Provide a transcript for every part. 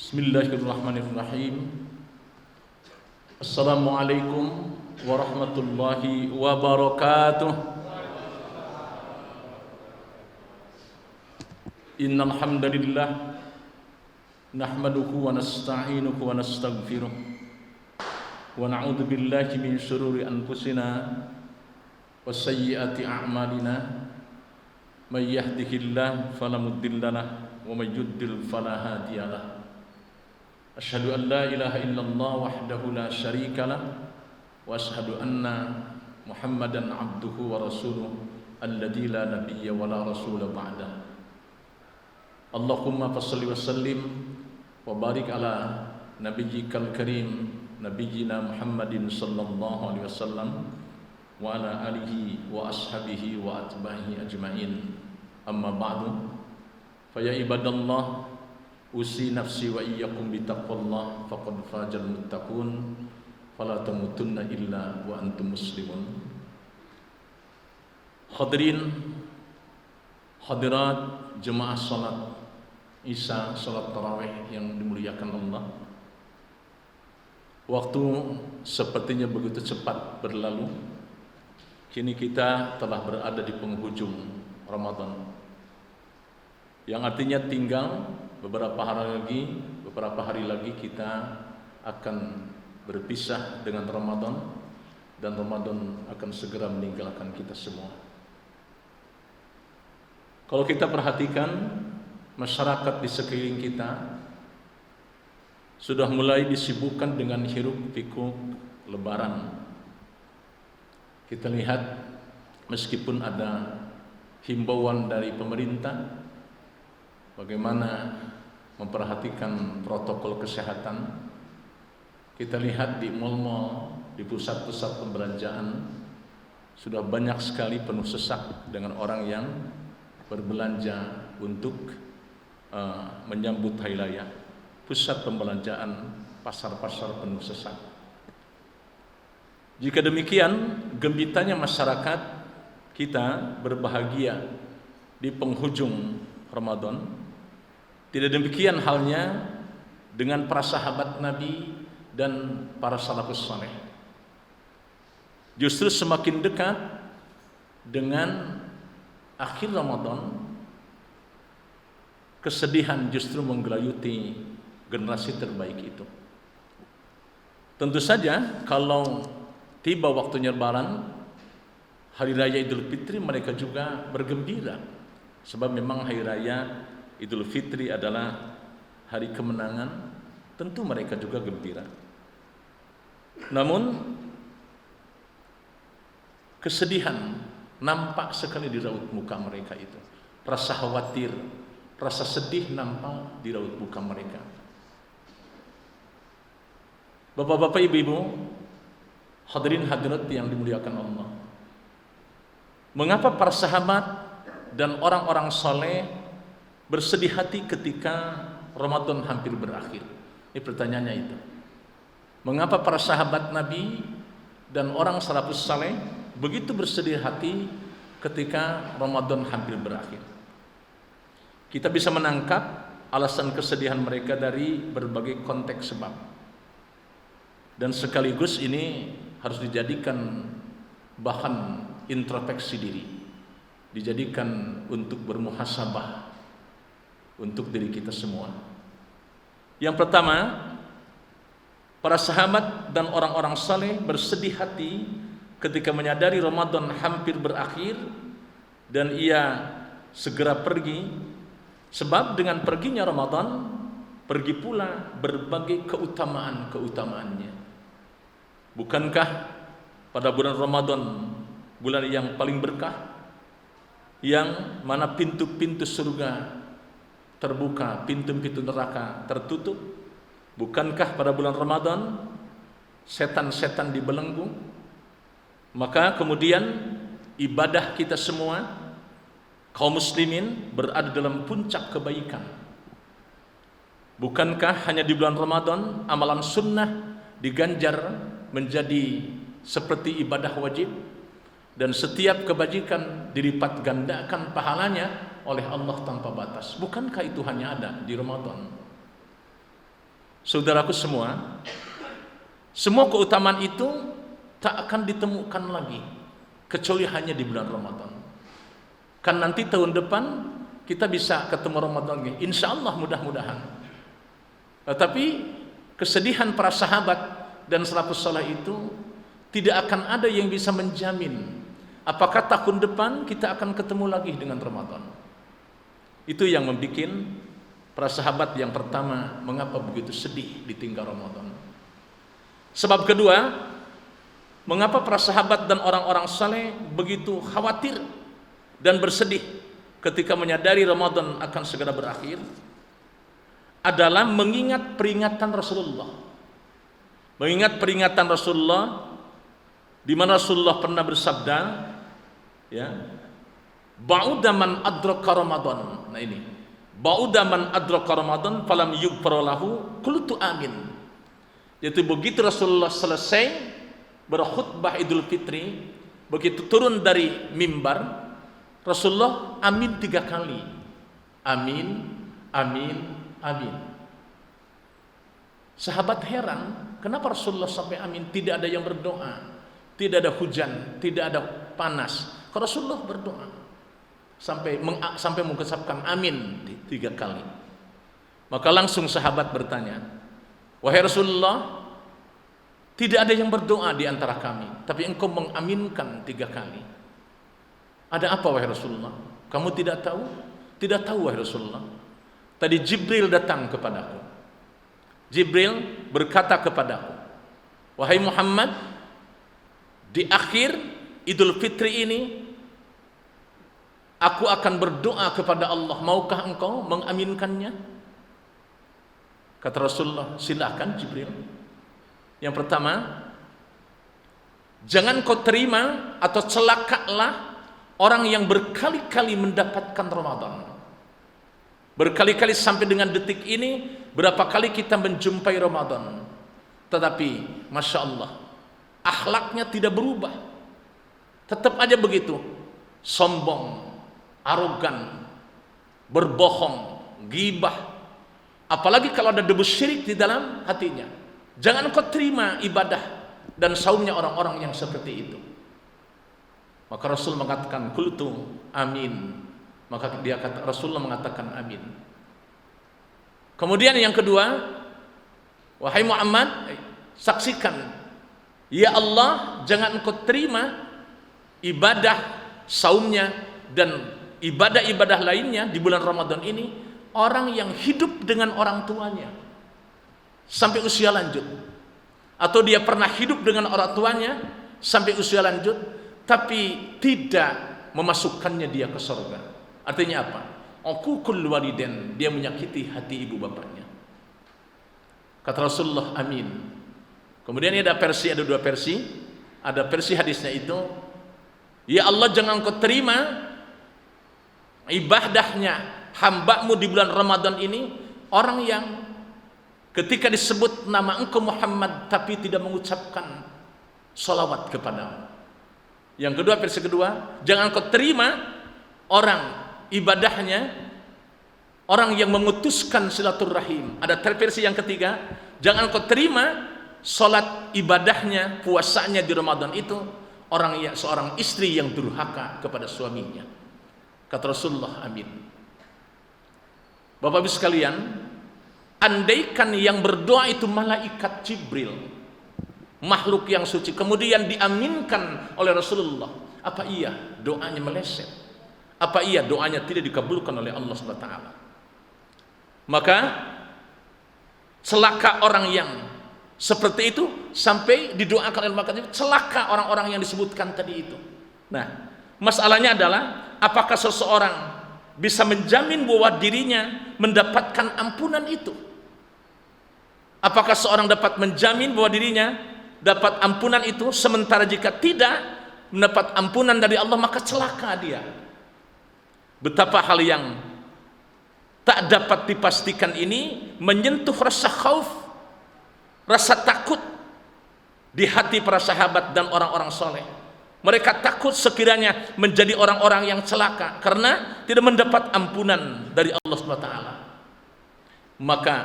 Bismillahirrahmanirrahim. Assalamualaikum warahmatullahi wabarakatuh. Innal hamdalillah nahmaduhu wa nasta'inuhu wa nastaghfiruh wa na'udzu billahi min shururi anfusina wa sayyiati a'malina. May yahdihillahu fala mudilla lahu wa may yudlil fala hadiya lahu. Asyhadu an la ilaha illallah wahdahu la syarika lah wa asyhadu anna Muhammadan abduhu wa rasuluh alladzi la nabiyya wa la rasula ba'da. Allahumma fashalli wa sallim wa barik ala nabiyyikal karim nabiyyina Muhammadin sallallahu alaihi wasallam wa ala alihi wa ashabihi wa atba'ihi ajma'in. Amma ba'du, fa ya ibadallah, usi nafsi wa iyyakum bitaqwallah faqad fazal muttaqun fala tamutunna illa wa antum muslimun. Hadirin hadirat jemaah salat Isya, salat tarawih yang dimuliakan Allah. Waktu sepertinya begitu cepat berlalu. Kini kita telah berada di penghujung Ramadan, yang artinya tinggal beberapa hari lagi kita akan berpisah dengan Ramadan, dan Ramadan akan segera meninggalkan kita semua. Kalau kita perhatikan, masyarakat di sekeliling kita sudah mulai disibukkan dengan hiruk pikuk Lebaran. Kita lihat, meskipun ada himbauan dari pemerintah bagaimana memperhatikan protokol kesehatan, kita lihat di mal-mal, di pusat-pusat pembelanjaan sudah banyak sekali penuh sesak dengan orang yang berbelanja untuk menyambut hari raya. Pusat pembelanjaan, pasar-pasar penuh sesak. Jika demikian, gembitanya masyarakat kita berbahagia di penghujung Ramadan, tidak demikian halnya dengan para sahabat Nabi dan para salafus saleh. Justru semakin dekat dengan akhir Ramadan, kesedihan justru menggelayuti generasi terbaik itu. Tentu saja kalau tiba waktunya Lebaran, hari raya Idul Fitri, mereka juga bergembira. Sebab memang hari raya Idul Fitri adalah hari kemenangan, tentu mereka juga gembira. Namun kesedihan nampak sekali di raut muka mereka itu. Rasa khawatir, rasa sedih nampak di raut muka mereka. Bapak-bapak, ibu-ibu, hadirin hadirat yang dimuliakan Allah, mengapa para sahabat dan orang-orang saleh bersedih hati ketika Ramadan hampir berakhir? Ini pertanyaannya itu. Mengapa para sahabat Nabi dan orang salafus saleh begitu bersedih hati ketika Ramadan hampir berakhir? Kita bisa menangkap alasan kesedihan mereka dari berbagai konteks sebab. Dan sekaligus ini harus dijadikan bahan introspeksi diri, dijadikan untuk bermuhasabah untuk diri kita semua. Yang pertama, para sahabat dan orang-orang saleh bersedih hati ketika menyadari Ramadan hampir berakhir dan ia segera pergi, sebab dengan perginya Ramadan pergi pula berbagai keutamaan-keutamaannya. Bukankah pada bulan Ramadan, bulan yang paling berkah, yang mana pintu-pintu surga terbuka, pintu-pintu neraka tertutup? Bukankah pada bulan Ramadan setan-setan dibelenggu? Maka kemudian ibadah kita semua kaum muslimin berada dalam puncak kebaikan. Bukankah hanya di bulan Ramadan amalan sunnah diganjar menjadi seperti ibadah wajib, dan setiap kebajikan dilipat gandakan pahalanya oleh Allah tanpa batas? Bukankah itu hanya ada di Ramadan? Saudaraku semua, semua keutamaan itu tak akan ditemukan lagi kecuali hanya di bulan Ramadan. Kan nanti tahun depan kita bisa ketemu Ramadan lagi, insya Allah, mudah-mudahan. Tetapi kesedihan para sahabat dan salafus saleh itu tidak akan ada yang bisa menjamin apakah tahun depan kita akan ketemu lagi dengan Ramadan. Itu yang membuat para sahabat yang pertama mengapa begitu sedih ditinggal Ramadan. Sebab kedua, mengapa para sahabat dan orang-orang saleh begitu khawatir dan bersedih ketika menyadari Ramadan akan segera berakhir, adalah mengingat peringatan Rasulullah. Mengingat peringatan Rasulullah di mana Rasulullah pernah bersabda, ya, ba'uda man adraka Ramadan. Nah ini, ba'uda man adraka Ramadan falam yughfar lahu qultu amin. Yaitu begitu Rasulullah selesai berkhutbah Idul Fitri, begitu turun dari mimbar, Rasulullah amin 3 kali. Amin, amin, amin. Sahabat heran, kenapa Rasulullah sampai amin? Tidak ada yang berdoa, tidak ada hujan, tidak ada panas. Kalau Rasulullah berdoa sampai mengucapkan amin 3 kali. Maka langsung sahabat bertanya, wahai Rasulullah, tidak ada yang berdoa di antara kami, tapi engkau mengaminkan 3 kali. Ada apa wahai Rasulullah? Kamu tidak tahu? Tidak tahu wahai Rasulullah. Tadi Jibril datang kepadaku. Jibril berkata kepadaku, wahai Muhammad, di akhir Idul Fitri ini aku akan berdoa kepada Allah, maukah engkau mengaminkannya? Kata Rasulullah, silakan Jibril. Yang pertama, jangan kau terima atau celakalah orang yang berkali-kali mendapatkan Ramadan. Berkali-kali sampai dengan detik ini, berapa kali kita menjumpai Ramadan, tetapi Masya Allah, akhlaknya tidak berubah, tetap aja begitu, sombong, arogan, berbohong, ghibah, apalagi kalau ada debu syirik di dalam hatinya. Jangan kau terima ibadah dan saumnya orang-orang yang seperti itu. Maka Rasul mengatakan qultu amin. Maka Rasulullah mengatakan amin. Kemudian yang kedua, wahai Muhammad, saksikan, ya Allah, jangan engkau terima ibadah saumnya dan ibadah-ibadah lainnya di bulan Ramadan ini orang yang hidup dengan orang tuanya sampai usia lanjut, atau dia pernah hidup dengan orang tuanya sampai usia lanjut tapi tidak memasukkannya dia ke surga. Artinya apa? Uququl walidain, dia menyakiti hati ibu bapaknya. Kata Rasulullah amin. Kemudian ada 2 versi. Ada versi hadisnya itu, ya Allah, jangan kau terima ibadahnya hamba-Mu di bulan Ramadan ini orang yang ketika disebut nama engkau Muhammad tapi tidak mengucapkan salawat kepadamu. Yang kedua, versi kedua, jangan kau terima orang ibadahnya orang yang memutuskan silaturahim. Ada versi yang ketiga, jangan kau terima salat ibadahnya, puasanya di Ramadan itu orang yang seorang istri yang durhaka kepada suaminya. Kata Rasulullah amin. Bapak Ibu sekalian, andaikan yang berdoa itu malaikat Jibril, makhluk yang suci, kemudian diaminkan oleh Rasulullah, apa iya doanya meleset? Apa iya doanya tidak dikabulkan oleh Allah SWT? Maka celaka orang yang seperti itu sampai didoakan oleh malaikat, celaka orang-orang yang disebutkan tadi itu. Nah, masalahnya adalah apakah seseorang bisa menjamin bahwa dirinya mendapatkan ampunan itu? Apakah seorang dapat menjamin bahwa dirinya dapat ampunan itu, sementara jika tidak mendapat ampunan dari Allah maka celaka dia. Betapa hal yang tak dapat dipastikan ini menyentuh rasa khauf, rasa takut di hati para sahabat dan orang-orang soleh. Mereka takut sekiranya menjadi orang-orang yang celaka karena tidak mendapat ampunan dari Allah SWT. Maka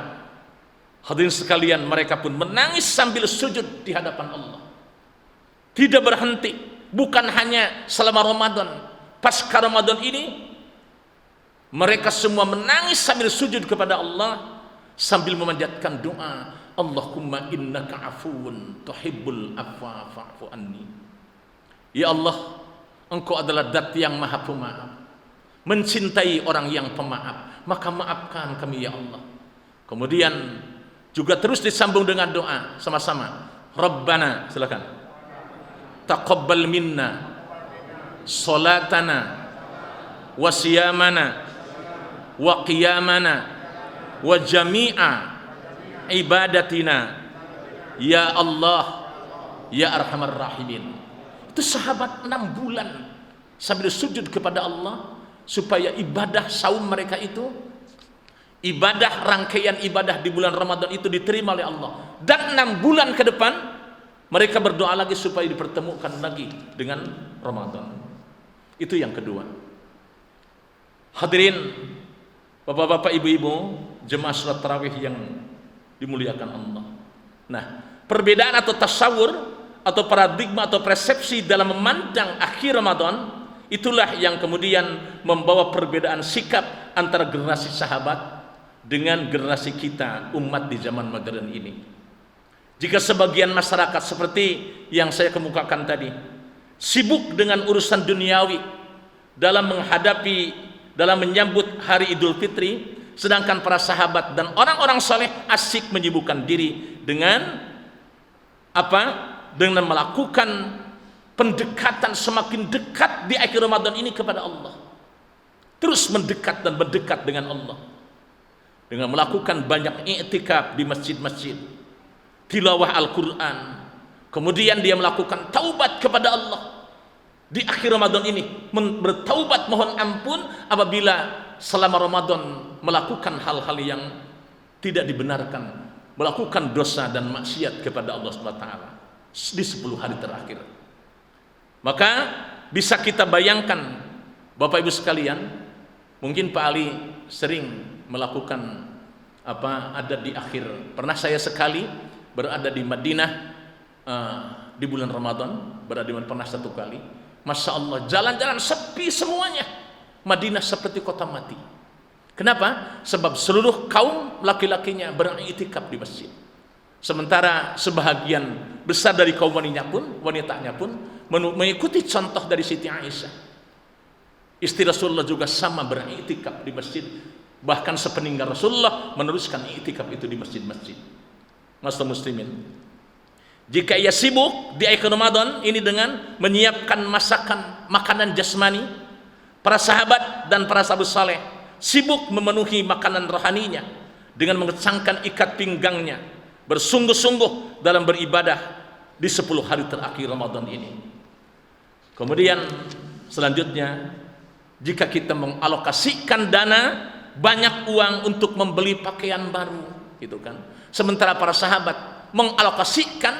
Hadirin sekalian, mereka pun menangis sambil sujud di hadapan Allah. Tidak berhenti, bukan hanya selama Ramadan, pasca Ramadan ini mereka semua menangis sambil sujud kepada Allah sambil memanjatkan doa, Allahumma innaka afuwun tuhibbul afwa fa'fu anni. Ya Allah, Engkau adalah zat yang maha pemaaf, mencintai orang yang pemaaf, maka maafkan kami ya Allah. Kemudian juga terus disambung dengan doa sama-sama. Rabbana, silakan. Taqabbal minna salatana wa siyamana wa qiyamana wa jami'a ibadatina ya Allah ya arhamar rahimin. Itu sahabat 6 bulan sambil sujud kepada Allah supaya ibadah saum mereka itu, ibadah rangkaian ibadah di bulan Ramadan itu diterima oleh Allah. Dan 6 bulan ke depan mereka berdoa lagi supaya dipertemukan lagi dengan Ramadan. Itu yang kedua. Hadirin Bapak-bapak, Ibu-ibu, jemaah salat tarawih yang dimuliakan Allah. Nah, perbedaan atau tasawur atau paradigma atau persepsi dalam memandang akhir Ramadan, itulah yang kemudian membawa perbedaan sikap antara generasi sahabat dengan generasi kita umat di zaman modern ini. Jika sebagian masyarakat seperti yang saya kemukakan tadi sibuk dengan urusan duniawi dalam menyambut hari Idul Fitri, sedangkan para sahabat dan orang-orang saleh asik menyibukkan diri dengan apa? Dengan melakukan pendekatan semakin dekat di akhir Ramadan ini kepada Allah. Terus mendekat dan mendekat dengan Allah. Dengan melakukan banyak i'tikaf di masjid-masjid, tilawah Al-Quran, kemudian dia melakukan taubat kepada Allah di akhir Ramadan ini, bertaubat mohon ampun apabila selama Ramadan melakukan hal-hal yang tidak dibenarkan, melakukan dosa dan maksiat kepada Allah SWT di 10 hari terakhir. Maka bisa kita bayangkan Bapak Ibu sekalian, mungkin Pak Ali sering melakukan adat di akhir. Pernah saya sekali berada di Madinah di bulan Ramadan, berada di Madinah pernah 1 kali. Masya Allah, jalan-jalan sepi semuanya. Madinah seperti kota mati. Kenapa? Sebab seluruh kaum laki-lakinya beriktikaf di masjid. Sementara sebahagian besar dari kaum wanitanya pun mengikuti contoh dari Siti Aisyah. Istri Rasulullah juga sama beriktikaf di masjid. Bahkan sepeninggal Rasulullah meneruskan iktikaf itu di masjid-masjid. Masyaallah muslimin, jika ia sibuk di akhir Ramadan ini dengan menyiapkan masakan makanan jasmani, para sahabat dan para sahabat saleh sibuk memenuhi makanan rohaninya dengan mengencangkan ikat pinggangnya, bersungguh-sungguh dalam beribadah di 10 hari terakhir Ramadan ini. Kemudian selanjutnya, jika kita mengalokasikan dana banyak uang untuk membeli pakaian baru, gitu kan. Sementara para sahabat mengalokasikan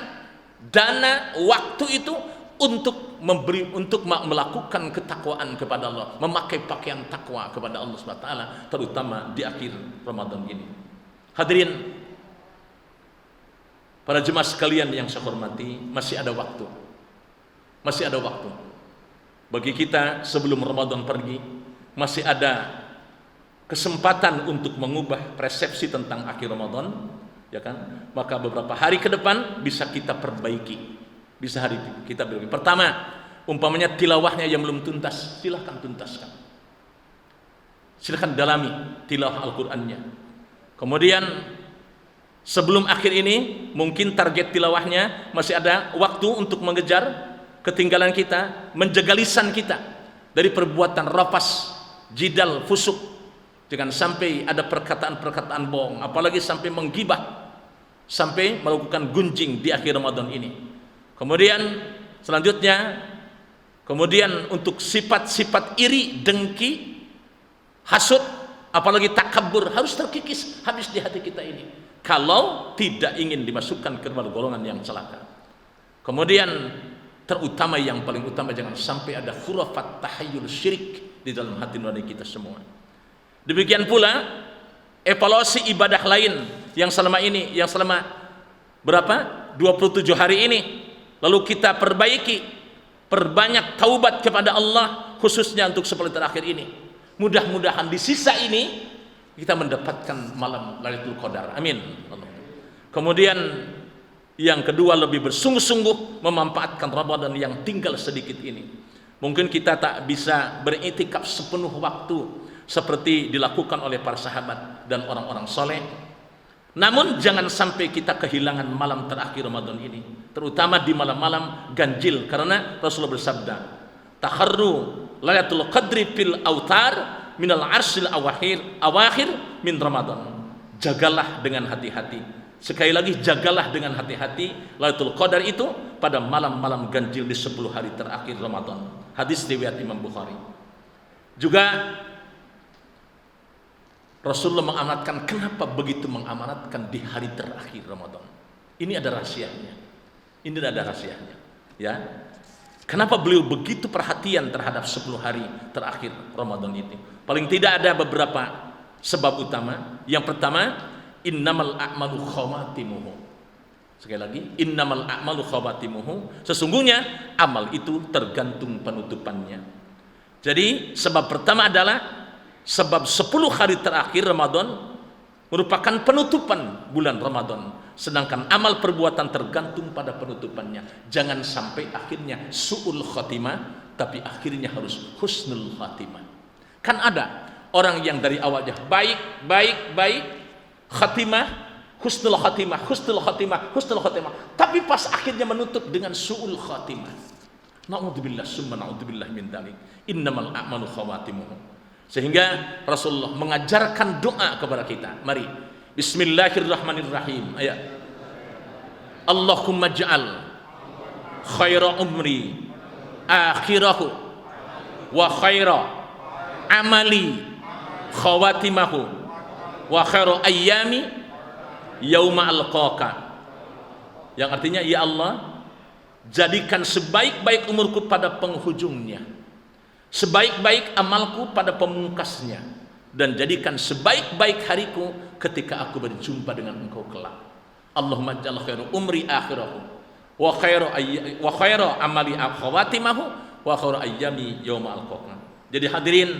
dana waktu itu untuk melakukan ketakwaan kepada Allah, memakai pakaian takwa kepada Allah SWT, terutama di akhir Ramadan ini. Hadirin para jemaah sekalian yang saya hormati, masih ada waktu. Masih ada waktu. Bagi kita sebelum Ramadan pergi, masih ada kesempatan untuk mengubah persepsi tentang akhir Ramadan, ya kan? Maka beberapa hari ke depan bisa kita perbaiki. Pertama, umpamanya tilawahnya yang belum tuntas, silahkan tuntaskan. Silahkan dalami tilawah Al-Qur'annya. Kemudian sebelum akhir ini mungkin target tilawahnya masih ada waktu untuk mengejar ketinggalan kita, menjaga lisan kita dari perbuatan rafas, jidal, fusuk. Jangan sampai ada perkataan-perkataan bohong, apalagi sampai menggibah, sampai melakukan gunjing di akhir Ramadan ini. Kemudian selanjutnya, untuk sifat-sifat iri, dengki, hasud, apalagi takabur harus terkikis habis di hati kita ini, kalau tidak ingin dimasukkan ke golongan yang celaka. Kemudian terutama, yang paling utama, jangan sampai ada khurafat tahayyul syirik di dalam hati nurani kita semua. Demikian pula evaluasi ibadah lain yang selama berapa? 27 hari ini. Lalu kita perbanyak taubat kepada Allah, khususnya untuk 10 terakhir ini. Mudah-mudahan di sisa ini kita mendapatkan malam Lailatul Qadar. Amin. Kemudian yang kedua, lebih bersungguh-sungguh memanfaatkan Ramadan yang tinggal sedikit ini. Mungkin kita tak bisa beriktikaf sepenuh waktu seperti dilakukan oleh para sahabat dan orang-orang soleh. Namun jangan sampai kita kehilangan malam terakhir Ramadan ini, terutama di malam-malam ganjil, karena Rasulullah bersabda, "Taharru Lailatul Qadri fil autar minal arsil awakhir min Ramadan." Jagalah dengan hati-hati. Sekali lagi, jagalah dengan hati-hati Lailatul Qadar itu pada malam-malam ganjil di 10 hari terakhir Ramadan. Hadis riwayat Imam Bukhari. Juga Rasulullah mengamanatkan. Kenapa begitu mengamanatkan di hari terakhir Ramadan? Ini ada rahasianya. Ya. Kenapa beliau begitu perhatian terhadap 10 hari terakhir Ramadan itu? Paling tidak ada beberapa sebab utama. Yang pertama, innamal a'malu khawatimuhu. Sekali lagi, innamal a'malu khawatimuhu. Sesungguhnya amal itu tergantung penutupannya. Jadi sebab pertama adalah sebab 10 hari terakhir Ramadan merupakan penutupan bulan Ramadan, sedangkan amal perbuatan tergantung pada penutupannya. Jangan sampai akhirnya su'ul khatimah, tapi akhirnya harus husnul khatimah. Kan ada orang yang dari awalnya baik, khatimah, husnul khatimah, tapi pas akhirnya menutup dengan su'ul khatimah. Na'udzubillah summa na'udzubillah min dzalik. Innamal a'malu khawatimuhu. Sehingga Rasulullah mengajarkan doa kepada kita. Mari, bismillahirrahmanirrahim. Allahumma ja'al khaira umri akhirahu wa khaira amali khawatimahu wa khaira ayyami yauma alqaka. Yang artinya, ya Allah, jadikan sebaik-baik umurku pada penghujungnya, sebaik-baik amalku pada pemungkasnya, dan jadikan sebaik-baik hariku ketika aku berjumpa dengan Engkau kelak. Allahumma ja'al khairu umri akhirahu wa khairu amali khawatimahu wa khairu ayyami yauma alqaka. Jadi hadirin,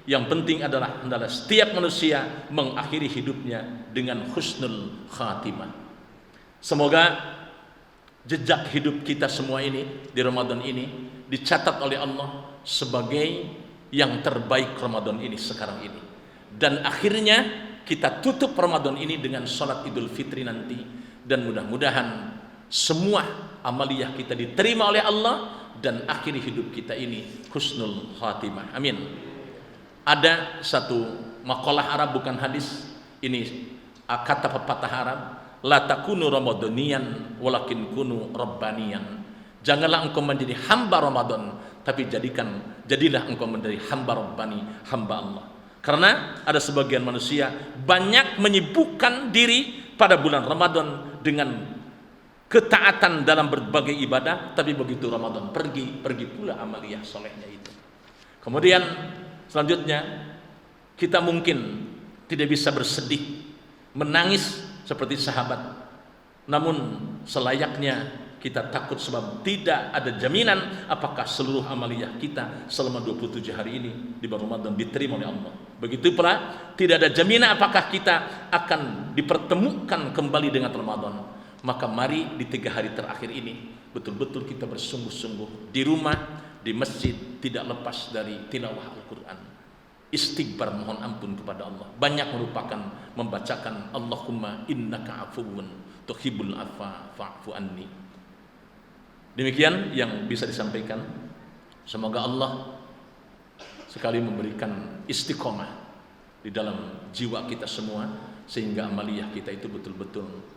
yang penting adalah setiap manusia mengakhiri hidupnya dengan husnul khatimah. Semoga jejak hidup kita semua ini di Ramadan ini dicatat oleh Allah sebagai yang terbaik Ramadan ini sekarang ini, dan akhirnya kita tutup Ramadan ini dengan sholat Idul Fitri nanti, dan mudah-mudahan semua amaliyah kita diterima oleh Allah dan akhiri hidup kita ini husnul khatimah. Amin. Ada satu makalah Arab, bukan hadis, ini kata pepatah Arab, la takunu ramadaniyan walakin kunu rabbaniyan. Janganlah engkau menjadi hamba Ramadan, tapi jadilah engkau menjadi hamba Rabbani, hamba Allah. Karena ada sebagian manusia banyak menyibukkan diri pada bulan Ramadan dengan ketaatan dalam berbagai ibadah, tapi begitu Ramadan pergi pula amaliyah solehnya itu. Kemudian selanjutnya, kita mungkin tidak bisa bersedih, menangis seperti sahabat, namun selayaknya kita takut, sebab tidak ada jaminan apakah seluruh amaliyah kita selama 27 hari ini di bulan Ramadan diterima oleh Allah. Begitu pula tidak ada jaminan apakah kita akan dipertemukan kembali dengan Ramadan. Maka mari di 3 hari terakhir ini betul-betul kita bersungguh-sungguh di rumah, di masjid, tidak lepas dari tilawah Al-Quran, istighfar, mohon ampun kepada Allah, banyak merupakan membacakan Allahumma innaka afuwun tuhibbul afwa fa'fu anni. Demikian yang bisa disampaikan. Semoga Allah sekali memberikan istiqomah di dalam jiwa kita semua, sehingga amaliyah kita itu betul-betul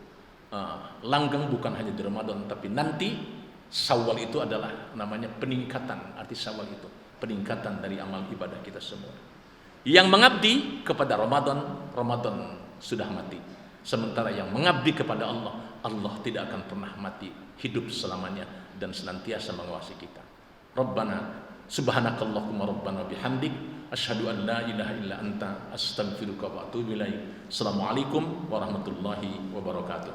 langgeng, bukan hanya di Ramadan, tapi nanti Syawal itu adalah namanya peningkatan. Arti Syawal itu peningkatan dari amal ibadah kita semua. Yang mengabdi kepada Ramadan, Ramadan sudah mati. Sementara yang mengabdi kepada Allah, Allah tidak akan pernah mati, hidup selamanya dan senantiasa mengawasi kita. Rabbana subhanakallahumma rabbana bihamdik asyhadu an la ilaha illa anta astaghfiruka wa atubu ilaik. Assalamualaikum warahmatullahi wabarakatuh.